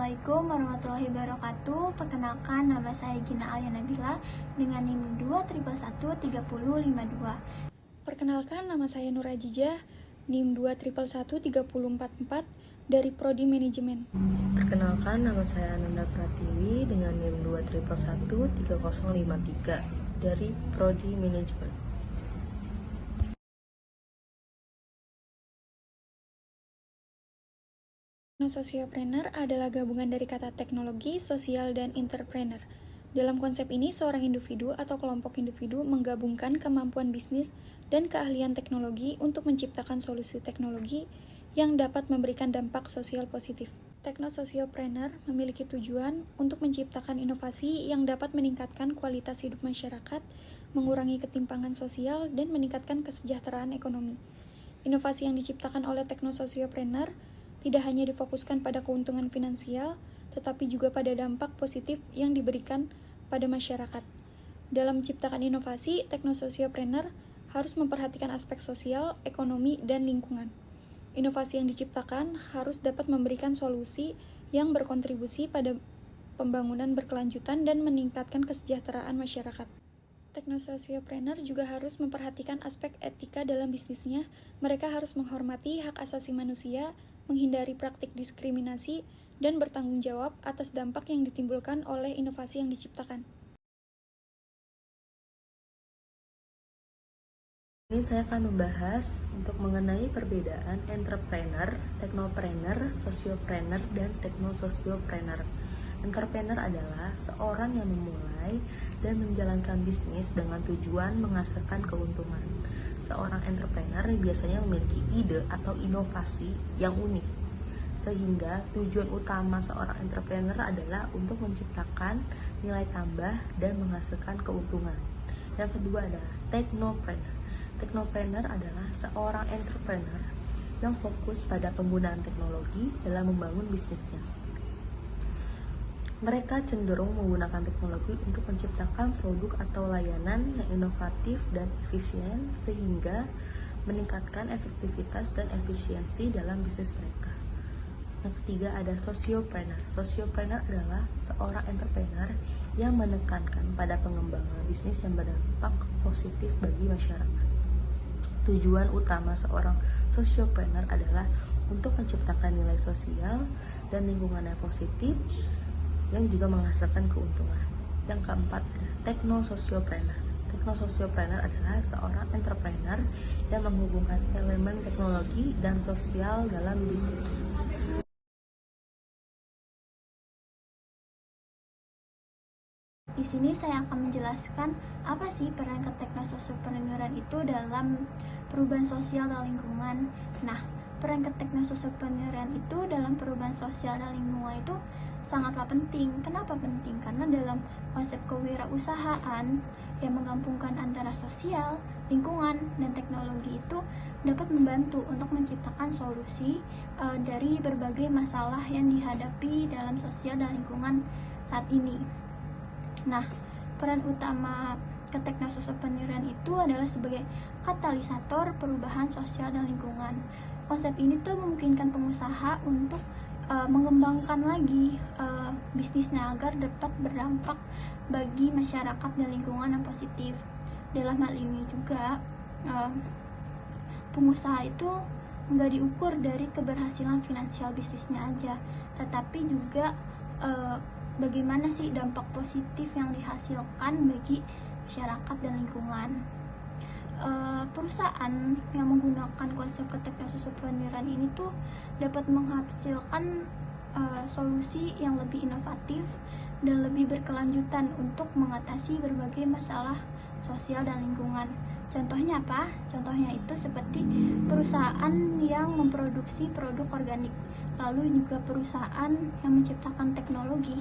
Assalamualaikum warahmatullahi wabarakatuh. Perkenalkan, nama saya Gina Alia Nabila dengan NIM 2111352. Perkenalkan, nama saya Nur Ajijah, NIM 2111344 dari Prodi Manajemen. Perkenalkan, nama saya Ananda Pratiwi dengan NIM 2111353 dari Prodi Manajemen. Technosociopreneur adalah gabungan dari kata teknologi, sosial, dan entrepreneur. Dalam konsep ini, seorang individu atau kelompok individu menggabungkan kemampuan bisnis dan keahlian teknologi untuk menciptakan solusi teknologi yang dapat memberikan dampak sosial positif. Technosociopreneur memiliki tujuan untuk menciptakan inovasi yang dapat meningkatkan kualitas hidup masyarakat, mengurangi ketimpangan sosial, dan meningkatkan kesejahteraan ekonomi. Inovasi yang diciptakan oleh technosociopreneur tidak hanya difokuskan pada keuntungan finansial, tetapi juga pada dampak positif yang diberikan pada masyarakat. Dalam menciptakan inovasi, technosociopreneur harus memperhatikan aspek sosial, ekonomi, dan lingkungan. Inovasi yang diciptakan harus dapat memberikan solusi yang berkontribusi pada pembangunan berkelanjutan dan meningkatkan kesejahteraan masyarakat. Technosociopreneur juga harus memperhatikan aspek etika dalam bisnisnya. Mereka harus menghormati hak asasi manusia, menghindari praktik diskriminasi, dan bertanggung jawab atas dampak yang ditimbulkan oleh inovasi yang diciptakan. Ini saya akan membahas untuk mengenai perbedaan entrepreneur, technopreneur, sociopreneur, dan technosociopreneur. Entrepreneur adalah seorang yang memulai dan menjalankan bisnis dengan tujuan menghasilkan keuntungan. Seorang entrepreneur biasanya memiliki ide atau inovasi yang unik, sehingga tujuan utama seorang entrepreneur adalah untuk menciptakan nilai tambah dan menghasilkan keuntungan. Yang kedua adalah technopreneur. Technopreneur adalah seorang entrepreneur yang fokus pada penggunaan teknologi dalam membangun bisnisnya. Mereka cenderung menggunakan teknologi untuk menciptakan produk atau layanan yang inovatif dan efisien sehingga meningkatkan efektivitas dan efisiensi dalam bisnis mereka. Yang ketiga ada sociopreneur. Sociopreneur adalah seorang entrepreneur yang menekankan pada pengembangan bisnis yang berdampak positif bagi masyarakat. Tujuan utama seorang sociopreneur adalah untuk menciptakan nilai sosial dan lingkungan yang positif yang juga menghasilkan keuntungan. Yang keempat, technosociopreneur. Technosociopreneur adalah seorang entrepreneur yang menghubungkan elemen teknologi dan sosial dalam bisnisnya. Di sini saya akan menjelaskan apa sih peran technosociopreneurian itu dalam perubahan sosial dan lingkungan. Nah, peran technosociopreneurian itu dalam perubahan sosial dan lingkungan itu sangatlah penting. Kenapa penting? Karena dalam konsep kewirausahaan yang menggabungkan antara sosial, lingkungan, dan teknologi itu dapat membantu untuk menciptakan solusi dari berbagai masalah yang dihadapi dalam sosial dan lingkungan saat ini. Nah, peran utama technosociopreneurian itu adalah sebagai katalisator perubahan sosial dan lingkungan. Konsep ini tuh memungkinkan pengusaha untuk mengembangkan lagi bisnisnya agar dapat berdampak bagi masyarakat dan lingkungan yang positif. Dalam hal ini juga pengusaha itu nggak diukur dari keberhasilan finansial bisnisnya aja, tetapi juga bagaimana sih dampak positif yang dihasilkan bagi masyarakat dan lingkungan. Perusahaan yang menggunakan konsep technosociopreneurian ini tuh dapat menghasilkan solusi yang lebih inovatif dan lebih berkelanjutan untuk mengatasi berbagai masalah sosial dan lingkungan. Contohnya apa? Contohnya itu seperti perusahaan yang memproduksi produk organik, lalu juga perusahaan yang menciptakan teknologi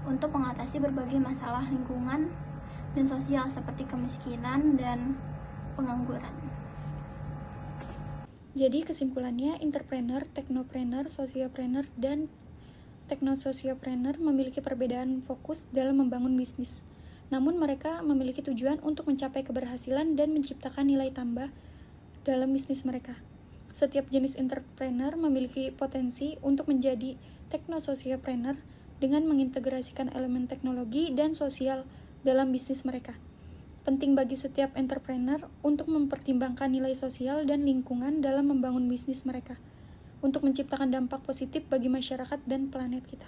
untuk mengatasi berbagai masalah lingkungan dan sosial seperti kemiskinan dan pengangguran. Jadi kesimpulannya, entrepreneur, technopreneur, sociopreneur, dan technosociopreneur memiliki perbedaan fokus dalam membangun bisnis. Namun mereka memiliki tujuan untuk mencapai keberhasilan dan menciptakan nilai tambah dalam bisnis mereka. Setiap jenis entrepreneur memiliki potensi untuk menjadi technosociopreneur dengan mengintegrasikan elemen teknologi dan sosial dalam bisnis mereka. Penting bagi setiap entrepreneur untuk mempertimbangkan nilai sosial dan lingkungan dalam membangun bisnis mereka, untuk menciptakan dampak positif bagi masyarakat dan planet kita.